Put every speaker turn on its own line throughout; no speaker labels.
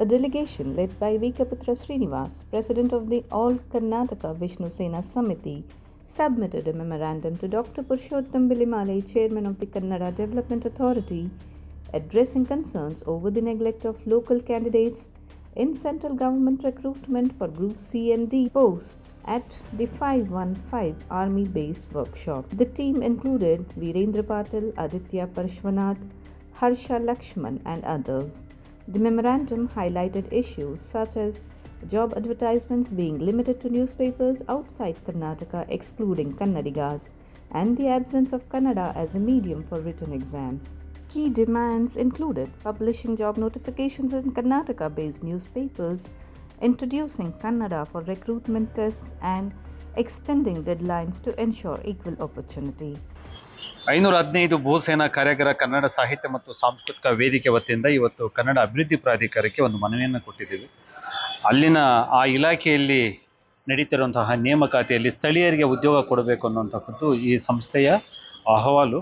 A delegation led by Vikaputra Srinivas, President of the All Karnataka Vishnu Sena Samiti, submitted a memorandum to Dr. Purushottam Bilimale, Chairman of the Kannada Development Authority, addressing concerns over the neglect of local candidates in central government recruitment for Group C and D posts at the 515 Army Base workshop. The team included Virendra Patil, Aditya Parshvanath, Harsha Lakshman and others. The memorandum highlighted issues such as job advertisements being limited to newspapers outside Karnataka excluding Kannadigas and the absence of Kannada as a medium for written exams. Key demands included publishing job notifications in Karnataka-based newspapers, introducing Kannada for recruitment tests, and extending deadlines to ensure equal opportunity.
515 ಭೂಸೇನಾ ಕಾರ್ಯಾಗಾರ ಕನ್ನಡ ಸಾಹಿತ್ಯ ಮತ್ತು ಸಾಂಸ್ಕೃತಿಕ ವೇದಿಕೆ ವತಿಯಿಂದ ಇವತ್ತು ಕನ್ನಡ ಅಭಿವೃದ್ಧಿ ಪ್ರಾಧಿಕಾರಕ್ಕೆ ಒಂದು ಮನವಿಯನ್ನು ಕೊಟ್ಟಿದ್ದೀವಿ. ಅಲ್ಲಿನ ಆ ಇಲಾಖೆಯಲ್ಲಿ ನಡೀತಿರುವಂತಹ ನೇಮಕಾತಿಯಲ್ಲಿ ಸ್ಥಳೀಯರಿಗೆ ಉದ್ಯೋಗ ಕೊಡಬೇಕು ಅನ್ನುವಂಥದ್ದು ಈ ಸಂಸ್ಥೆಯ ಅಹವಾಲು.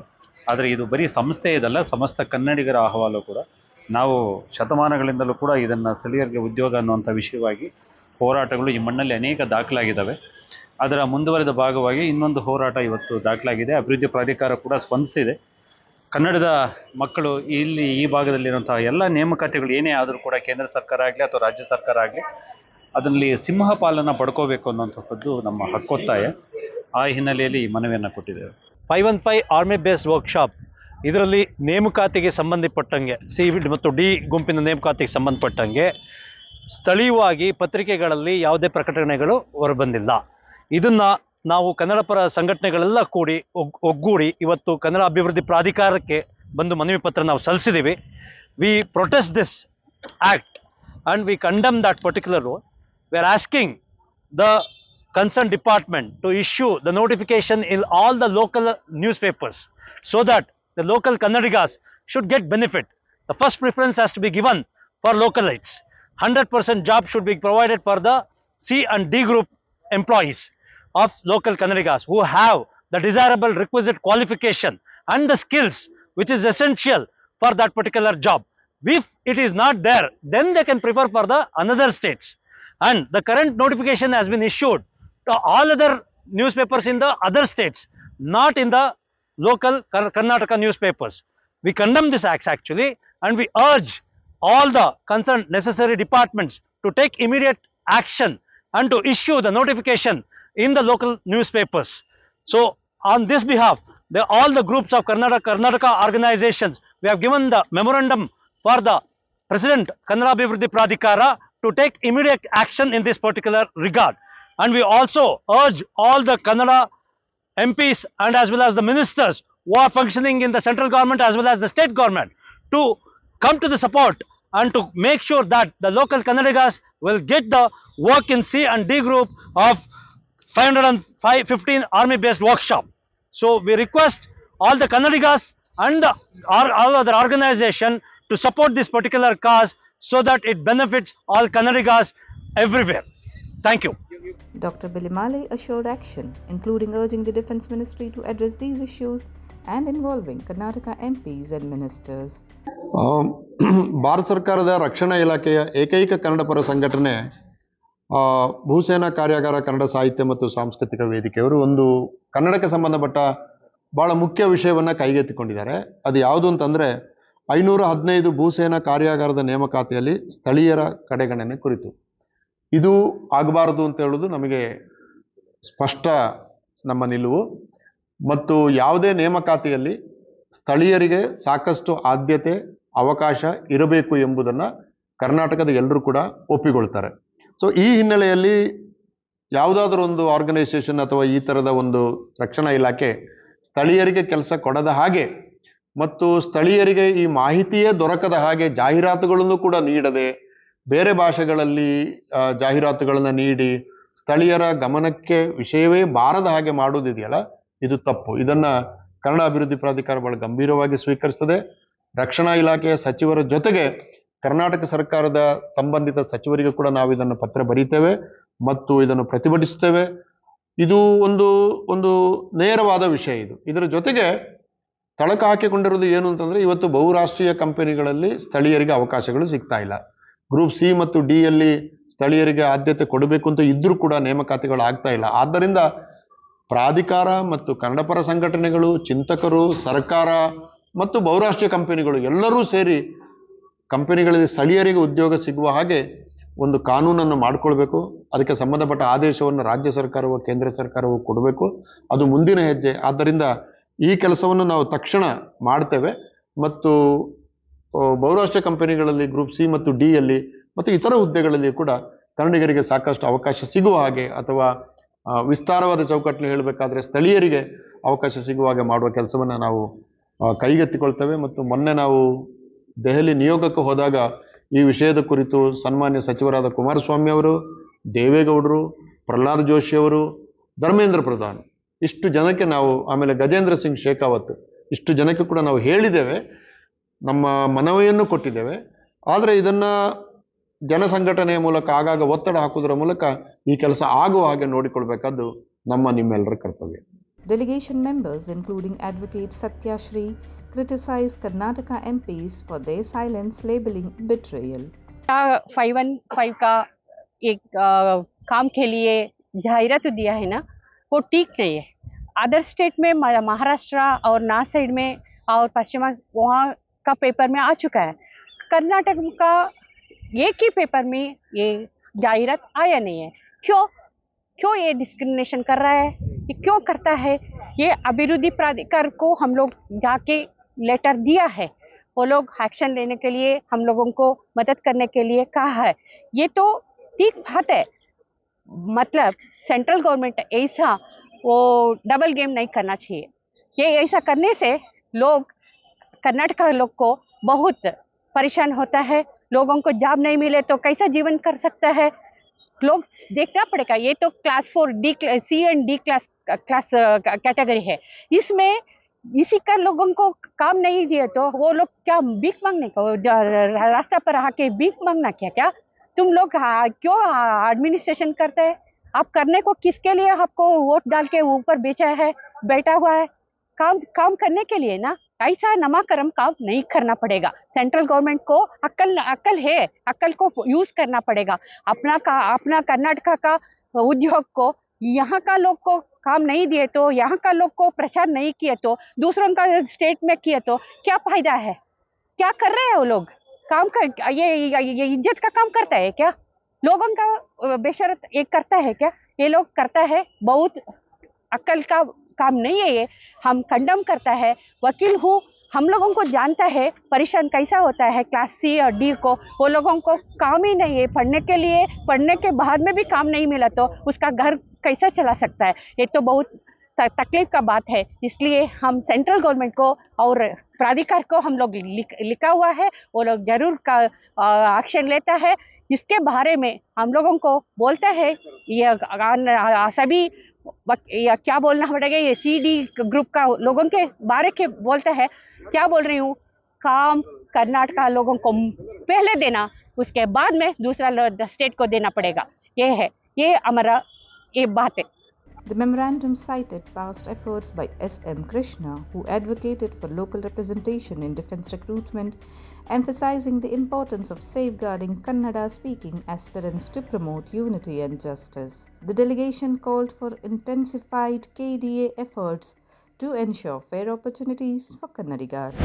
ಆದರೆ ಇದು ಬರೀ ಸಂಸ್ಥೆಯದಲ್ಲ, ಸಮಸ್ತ ಕನ್ನಡಿಗರ ಅಹವಾಲು ಕೂಡ. ನಾವು ಶತಮಾನಗಳಿಂದಲೂ ಕೂಡ ಇದನ್ನು ಸ್ಥಳೀಯರಿಗೆ ಉದ್ಯೋಗ ಅನ್ನುವಂಥ ವಿಷಯವಾಗಿ ಹೋರಾಟಗಳು ಈ ಮಣ್ಣಲ್ಲಿ ಅನೇಕ ದಾಖಲಾಗಿದ್ದಾವೆ. ಅದರ ಮುಂದುವರೆದ ಭಾಗವಾಗಿ ಇನ್ನೊಂದು ಹೋರಾಟ ಇವತ್ತು ದಾಖಲಾಗಿದೆ. ಅಭಿವೃದ್ಧಿ ಪ್ರಾಧಿಕಾರ ಕೂಡ ಸ್ಪಂದಿಸಿದೆ. ಕನ್ನಡದ ಮಕ್ಕಳು ಇಲ್ಲಿ ಈ ಭಾಗದಲ್ಲಿರುವಂತಹ ಎಲ್ಲ ನೇಮಕಾತಿಗಳು ಏನೇ ಆದರೂ ಕೂಡ ಕೇಂದ್ರ ಸರ್ಕಾರ ಆಗಲಿ ಅಥವಾ ರಾಜ್ಯ ಸರ್ಕಾರ ಆಗಲಿ ಅದರಲ್ಲಿ ಸಿಂಹ ಪಾಲನ್ನು ಪಡ್ಕೋಬೇಕು ಅನ್ನುವಂಥದ್ದು ನಮ್ಮ ಹಕ್ಕೊತ್ತಾಯ. ಆ ಹಿನ್ನೆಲೆಯಲ್ಲಿ ಈ ಮನವಿಯನ್ನು ಕೊಟ್ಟಿದ್ದೇವೆ.
515 ಆರ್ಮಿ ಬೇಸ್ ವರ್ಕ್ಶಾಪ್ ಇದರಲ್ಲಿ ನೇಮಕಾತಿಗೆ ಸಂಬಂಧಪಟ್ಟಂಗೆ ಸಿ ಮತ್ತು ಡಿ ಗುಂಪಿನ ನೇಮಕಾತಿಗೆ ಸಂಬಂಧಪಟ್ಟಂಗೆ ಸ್ಥಳೀಯವಾಗಿ ಪತ್ರಿಕೆಗಳಲ್ಲಿ ಯಾವುದೇ ಪ್ರಕಟಣೆಗಳು ಹೊರಬಂದಿಲ್ಲ. ಇದನ್ನು ನಾವು ಕನ್ನಡ ಪರ ಸಂಘಟನೆಗಳೆಲ್ಲ ಕೂಡಿ ಒಗ್ಗೂಡಿ ಇವತ್ತು ಕನ್ನಡ ಅಭಿವೃದ್ಧಿ ಪ್ರಾಧಿಕಾರಕ್ಕೆ ಬಂದು ಮನವಿ ಪತ್ರ ನಾವು ಸಲ್ಲಿಸಿದ್ದೀವಿ. We protest this act and we condemn that particular role. We are asking the concerned department to issue the notification in all the local newspapers so that the local Kannadigas should get benefit. The first preference has to be given for localites. 100% job should be provided for the C and D group employees of local Kannadigas who have the desirable requisite qualification and the skills which is essential for that particular job. If it is not there, then they can prefer for the another states. And the current notification has been issued to all other newspapers in the other states, not in the local Karnataka newspapers. We condemn this act actually, and we urge all the concerned necessary departments to take immediate action and to issue the notification in the local newspapers. So on this behalf, all the groups of Karnataka organizations, we have given the memorandum for the President Kannada Abhivrudhi Pradhikara to take immediate action in this particular regard. And we also urge all the Kannada MPs and as well as the ministers who are functioning in the central government as well as the state government to come to the support and to make sure that the local Kannadigas will get the work in C and D group of 515 army based workshop. So we request all the Kannadigas and all other organization to support this particular cause so that it benefits all Kannadigas everywhere. Thank you.
Dr. Bilimale assured action, including urging the Defence Ministry to address these issues and involving Karnataka MPs and ministers.
Bharat ಸರ್ಕಾರದ ರಕ್ಷಣಾ ಇಲಾಖೆಯ ಏಕೈಕ ಕನ್ನಡ ಪರ ಸಂಘಟನೆ ಭೂಸೇನಾ ಕಾರ್ಯಾಗಾರ ಕನ್ನಡ ಸಾಹಿತ್ಯ ಮತ್ತು ಸಾಂಸ್ಕೃತಿಕ ವೇದಿಕೆಯವರು ಒಂದು ಕನ್ನಡಕ್ಕೆ ಸಂಬಂಧಪಟ್ಟ ಬಹಳ ಮುಖ್ಯ ವಿಷಯವನ್ನು ಕೈಗೆತ್ತಿಕೊಂಡಿದ್ದಾರೆ. ಅದು ಯಾವುದು ಅಂತಂದರೆ 515 ಭೂಸೇನಾ ಕಾರ್ಯಾಗಾರದ ನೇಮಕಾತಿಯಲ್ಲಿ ಸ್ಥಳೀಯರ ಕಡೆಗಣನೆ ಕುರಿತು. ಇದು ಆಗಬಾರದು ಅಂತ ಹೇಳೋದು ನಮಗೆ ಸ್ಪಷ್ಟ ನಮ್ಮ ನಿಲುವು. ಮತ್ತು ಯಾವುದೇ ನೇಮಕಾತಿಯಲ್ಲಿ ಸ್ಥಳೀಯರಿಗೆ ಸಾಕಷ್ಟು ಆದ್ಯತೆ ಅವಕಾಶ ಇರಬೇಕು ಎಂಬುದನ್ನು ಕರ್ನಾಟಕದ ಎಲ್ಲರೂ ಕೂಡ ಒಪ್ಪಿಕೊಳ್ತಾರೆ. ಸೊ ಈ ಹಿನ್ನೆಲೆಯಲ್ಲಿ ಯಾವುದಾದ್ರೂ ಒಂದು ಆರ್ಗನೈಸೇಷನ್ ಅಥವಾ ಈ ಥರದ ಒಂದು ರಕ್ಷಣಾ ಇಲಾಖೆ ಸ್ಥಳೀಯರಿಗೆ ಕೆಲಸ ಕೊಡದ ಹಾಗೆ ಮತ್ತು ಸ್ಥಳೀಯರಿಗೆ ಈ ಮಾಹಿತಿಯೇ ದೊರಕದ ಹಾಗೆ ಜಾಹೀರಾತುಗಳನ್ನು ಕೂಡ ನೀಡದೆ ಬೇರೆ ಭಾಷೆಗಳಲ್ಲಿ ಜಾಹೀರಾತುಗಳನ್ನು ನೀಡಿ ಸ್ಥಳೀಯರ ಗಮನಕ್ಕೆ ವಿಷಯವೇ ಬಾರದ ಹಾಗೆ ಮಾಡುವುದಿದೆಯಲ್ಲ, ಇದು ತಪ್ಪು. ಇದನ್ನು ಕನ್ನಡ ಅಭಿವೃದ್ಧಿ ಪ್ರಾಧಿಕಾರ ಬಹಳ ಗಂಭೀರವಾಗಿ ಸ್ವೀಕರಿಸ್ತದೆ. ರಕ್ಷಣಾ ಇಲಾಖೆಯ ಸಚಿವರ ಜೊತೆಗೆ ಕರ್ನಾಟಕ ಸರ್ಕಾರದ ಸಂಬಂಧಿತ ಸಚಿವರಿಗೂ ಕೂಡ ನಾವು ಇದನ್ನು ಪತ್ರ ಬರೀತೇವೆ ಮತ್ತು ಇದನ್ನು ಪ್ರತಿಭಟಿಸ್ತೇವೆ. ಇದು ಒಂದು ನೇರವಾದ ವಿಷಯ. ಇದರ ಜೊತೆಗೆ ತಳಕು ಹಾಕಿಕೊಂಡಿರೋದು ಏನು ಅಂತಂದರೆ, ಇವತ್ತು ಬಹುರಾಷ್ಟ್ರೀಯ ಕಂಪನಿಗಳಲ್ಲಿ ಸ್ಥಳೀಯರಿಗೆ ಅವಕಾಶಗಳು ಸಿಗ್ತಾ ಇಲ್ಲ. ಗ್ರೂಪ್ ಸಿ ಮತ್ತು ಡಿ ಯಲ್ಲಿ ಸ್ಥಳೀಯರಿಗೆ ಆದ್ಯತೆ ಕೊಡಬೇಕು ಅಂತ ಇದ್ರೂ ಕೂಡ ನೇಮಕಾತಿಗಳು ಆಗ್ತಾ ಇಲ್ಲ. ಆದ್ದರಿಂದ ಪ್ರಾಧಿಕಾರ ಮತ್ತು ಕನ್ನಡಪರ ಸಂಘಟನೆಗಳು, ಚಿಂತಕರು, ಸರ್ಕಾರ ಮತ್ತು ಬಹುರಾಷ್ಟ್ರೀಯ ಕಂಪನಿಗಳು ಎಲ್ಲರೂ ಸೇರಿ ಕಂಪನಿಗಳಲ್ಲಿ ಸ್ಥಳೀಯರಿಗೆ ಉದ್ಯೋಗ ಸಿಗುವ ಹಾಗೆ ಒಂದು ಕಾನೂನನ್ನು ಮಾಡಿಕೊಳ್ಬೇಕು. ಅದಕ್ಕೆ ಸಂಬಂಧಪಟ್ಟ ಆದೇಶವನ್ನು ರಾಜ್ಯ ಸರ್ಕಾರವು, ಕೇಂದ್ರ ಸರ್ಕಾರವು ಕೊಡಬೇಕು. ಅದು ಮುಂದಿನ ಹೆಜ್ಜೆ. ಆದ್ದರಿಂದ ಈ ಕೆಲಸವನ್ನು ನಾವು ತಕ್ಷಣ ಮಾಡ್ತೇವೆ ಮತ್ತು ಬಹುರಾಷ್ಟ್ರೀಯ ಕಂಪನಿಗಳಲ್ಲಿ ಗ್ರೂಪ್ ಸಿ ಮತ್ತು ಡಿ ಯಲ್ಲಿ ಮತ್ತು ಇತರ ಹುದ್ದೆಗಳಲ್ಲಿ ಕೂಡ ಕನ್ನಡಿಗರಿಗೆ ಸಾಕಷ್ಟು ಅವಕಾಶ ಸಿಗುವ ಹಾಗೆ, ಅಥವಾ ವಿಸ್ತಾರವಾದ ಚೌಕಟ್ಟಲ್ಲಿ ಹೇಳಬೇಕಾದ್ರೆ ಸ್ಥಳೀಯರಿಗೆ ಅವಕಾಶ ಸಿಗುವ ಹಾಗೆ ಮಾಡುವ ಕೆಲಸವನ್ನು ನಾವು ಕೈಗೆತ್ತಿಕೊಳ್ತೇವೆ. ಮತ್ತು ಮೊನ್ನೆ ನಾವು ದೆಹಲಿ ನಿಯೋಗಕ್ಕೆ ಹೋದಾಗ ಈ ವಿಷಯದ ಕುರಿತು ಸನ್ಮಾನ್ಯ ಸಚಿವರಾದ ಕುಮಾರಸ್ವಾಮಿ ಅವರು, ದೇವೇಗೌಡರು, ಪ್ರಹ್ಲಾದ್ ಜೋಶಿ ಅವರು, ಧರ್ಮೇಂದ್ರ ಪ್ರಧಾನ್, ಇಷ್ಟು ಜನಕ್ಕೆ ನಾವು, ಆಮೇಲೆ ಗಜೇಂದ್ರ ಸಿಂಗ್ ಶೇಖಾವತ್, ಇಷ್ಟು ಜನಕ್ಕೆ ಕೂಡ ನಾವು ಹೇಳಿದ್ದೇವೆ, ನಮ್ಮ ಮನವಿಯನ್ನು ಕೊಟ್ಟಿದ್ದೇವೆ. ಆದರೆ ಇದನ್ನು ಜನಸಂಘಟನೆಯ ಮೂಲಕ ಆಗಾಗ ಒತ್ತಡ ಹಾಕುವುದರ ಮೂಲಕ ಈ ಕೆಲಸ ಆಗುವ ಹಾಗೆ ನೋಡಿಕೊಳ್ಬೇಕಾದ್ದು ನಿಮ್ಮೆಲ್ಲರ ಕರ್ತವ್ಯ.
Delegation members, including Advocate Satya Shri, criticized Karnataka MPs for their silence, labeling betrayal.
515 का एक काम के लिए जाहिरात दिया है ना, वो ठीक नहीं है. अदर स्टेट में महाराष्ट्र और नॉर्थ साइड में और पश्चिमा वहाँ का पेपर में आ चुका है. कर्नाटक का एक ही पेपर में ये जाहिरात आया नहीं है. क्यों ये डिस्क्रिमिनेशन कर रहा है? ये क्यों करता है? ये अभिवृद्धि प्राधिकार को हम लोग जाके लेटर दिया है. वो लोग एक्शन लेने के लिए, हम लोगों को मदद करने के लिए कहा है. ये तो ठीक बात है. मतलब सेंट्रल गवर्नमेंट ऐसा वो डबल गेम नहीं करना चाहिए. ये ऐसा करने से लोग, कर्नाटका लोग को बहुत परेशान होता है. लोगों को जॉब नहीं मिले तो कैसा जीवन कर सकता है? लोग देखना पड़ेगा. ये तो class 4 D C and D class category है. इसमें इसी का लोगों को काम नहीं दिए तो वो लोग क्या भीख मांगने को रास्ता पर आके भीख मांगना क्या? तुम लोग क्यों एडमिनिस्ट्रेशन करते हैं? आप करने को किसके लिए आपको वोट डाल के ऊपर बेचा है, बैठा हुआ है? काम करने के लिए ना. ऐसा नमाकरम काम नहीं करना पड़ेगा. सेंट्रल गवर्नमेंट को अक्ल है, अक्ल को यूज करना पड़ेगा. अपना कर्नाटका का उद्योग को यहाँ का लोग को काम नहीं दिए तो, यहाँ का लोग को प्रचार नहीं किए तो, दूसरों का स्टेट में किए तो क्या फायदा है? क्या कर रहे हैं वो लोग? काम का ये इज्जत का काम करता है क्या? लोगों का बेशरत एक करता है क्या? ये लोग करता है. बहुत अक्ल का काम नहीं है ये. हम कंडम करता है. वकील हूँ, हम लोगों को जानता है परेशान कैसा होता है क्लास सी और डी को. वो लोगों को काम ही नहीं है. पढ़ने के बाद में भी काम नहीं मिला तो उसका घर कैसा चला सकता है? ये तो बहुत तकलीफ का बात है. इसलिए हम सेंट्रल गवर्नमेंट को और प्राधिकार को हम लोग लिखा हुआ है. वो लोग जरूर का एक्शन लेता है. इसके बारे में हम लोगों को बोलता है, ये सभी या क्या बोलना पड़ेगा, ये सी डी ग्रुप का लोगों के बारे के बोलता है. क्या बोल रही हूँ, काम कर्नाटका लोगों को पहले देना, उसके बाद में दूसरा स्टेट को देना पड़ेगा. ये है, ये हमारा ये बात है.
The memorandum cited past efforts by S.M. Krishna, who advocated for local representation in defense recruitment, emphasizing the importance of safeguarding Kannada-speaking aspirants to promote unity and justice. The delegation called for intensified KDA efforts to ensure fair opportunities for Kannadigas.